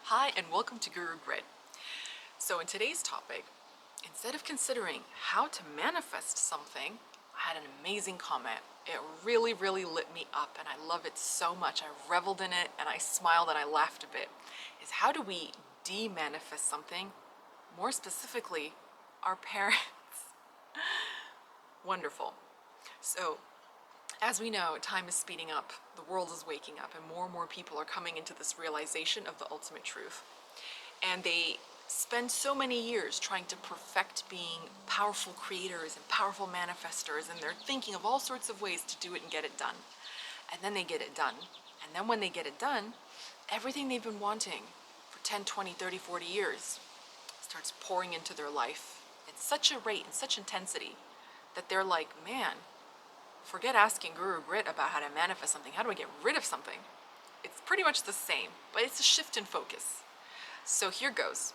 Hi and welcome to Guru Grid. So in today's topic, instead of considering how to manifest something, I had an amazing comment. It really lit me up and I love it so much. I reveled in it and I smiled and I laughed a bit. Is how do we de-manifest something? More specifically, our parents. Wonderful. So as we know, time is speeding up, the world is waking up, and more people are coming into this realization of the ultimate truth. And they spend so many years trying to perfect being powerful creators and powerful manifestors, and they're thinking of all sorts of ways to do it and get it done. And then they get it done. And then when they get it done, everything they've been wanting for 10, 20, 30, 40 years starts pouring into their life at such a rate and such intensity that they're like, man, forget asking Guru Grit about how to manifest something. How do I get rid of something? It's pretty much the same, but it's a shift in focus. So here goes.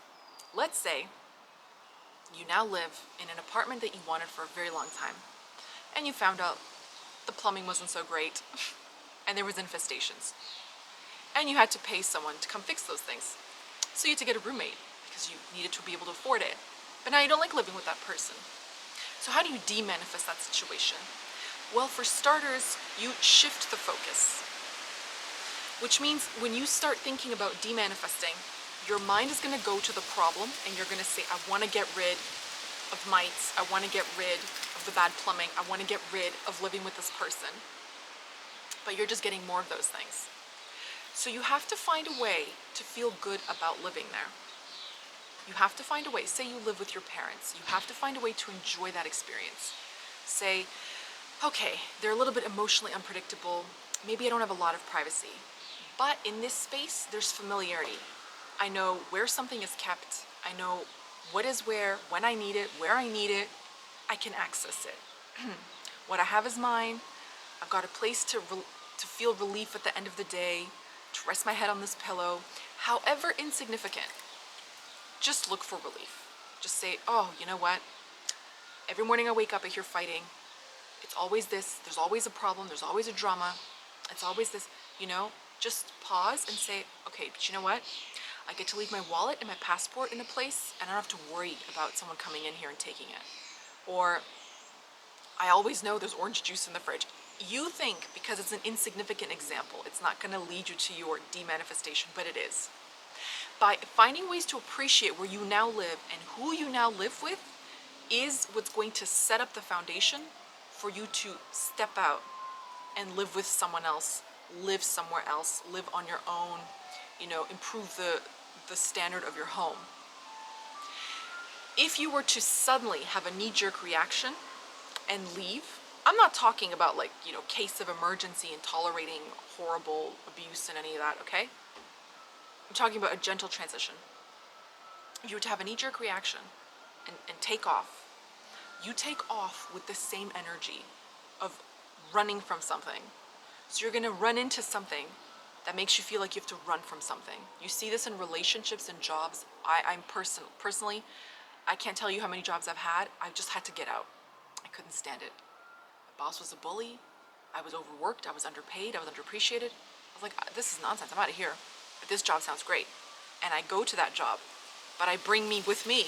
Let's say you now live in an apartment that you wanted for a very long time, and you found out the plumbing wasn't so great, and there was infestations, and you had to pay someone to come fix those things. So you had to get a roommate because you needed to be able to afford it, but now you don't like living with that person. So how do you de-manifest that situation? Well, for starters, you shift the focus, which means when you start thinking about de-manifesting, your mind is going to go to the problem and you're going to say, I want to get rid of mites, I want to get rid of the bad plumbing, I want to get rid of living with this person. But you're just getting more of those things. So you have to find a way to feel good about living there. You have to find a way. Say you live with your parents. You have to find a way to enjoy that experience. Say, okay, they're a little bit emotionally unpredictable. Maybe I don't have a lot of privacy. But in this space, there's familiarity. I know where something is kept. I know what is where, when I need it, where I need it. I can access it. What I have is mine. I've got a place to feel relief at the end of the day, to rest my head on this pillow. However insignificant, just look for relief. Just say, oh, you know what? Every morning I wake up, I hear fighting. It's always this, there's always a problem, there's always a drama. It's always this, just pause and say, okay, but you know what? I get to leave my wallet and my passport in a place and I don't have to worry about someone coming in here and taking it. Or I always know there's orange juice in the fridge. You think because it's an insignificant example, it's not gonna lead you to your de-manifestation, but it is. By finding ways to appreciate where you now live and who you now live with is what's going to set up the foundation for you to step out and live with someone else, live somewhere else, live on your own, improve the standard of your home. If you were to suddenly have a knee-jerk reaction and leave, I'm not talking about case of emergency and tolerating horrible abuse and any of that, okay? I'm talking about a gentle transition. If you were to have a knee-jerk reaction and take off, you take off with the same energy of running from something. So you're gonna run into something that makes you feel like you have to run from something. You see this in relationships and jobs. Personally, I can't tell you how many jobs I've had. I just had to get out. I couldn't stand it. My boss was a bully. I was overworked. I was underpaid. I was underappreciated. I was like, this is nonsense. I'm out of here. But this job sounds great. And I go to that job, but I bring me with me,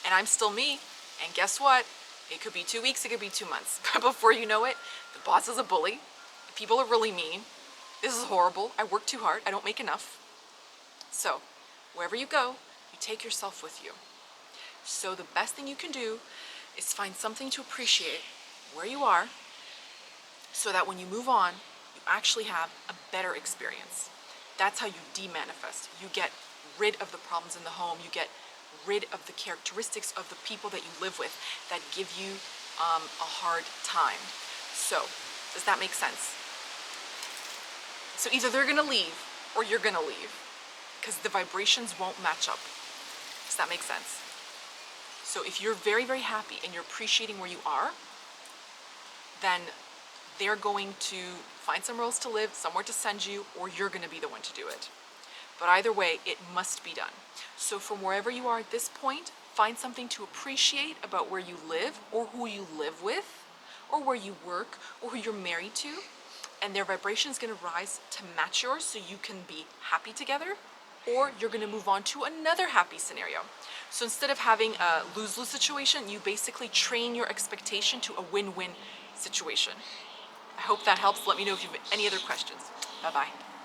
and I'm still me. And guess what? It could be 2 weeks, it could be 2 months. But before you know it, the boss is a bully. People are really mean. This is horrible. I work too hard. I don't make enough. So, wherever you go, you take yourself with you. So the best thing you can do is find something to appreciate where you are so that when you move on, you actually have a better experience. That's how you de-manifest. You get rid of the problems in the home. You get rid of the characteristics of the people that you live with that give you a hard time. So, does that make sense? So either they're gonna leave or you're gonna leave because the vibrations won't match up. Does that make sense? So if you're very happy and you're appreciating where you are, then they're going to find somewhere else to live, somewhere to send you, or you're gonna be the one to do it. But either way, it must be done. So from wherever you are at this point, find something to appreciate about where you live or who you live with or where you work or who you're married to, and their vibration is going to rise to match yours so you can be happy together. or you're gonna move on to another happy scenario. So instead of having a lose-lose situation, you basically train your expectation to a win-win situation. I hope that helps. Let me know if you have any other questions. Bye-bye.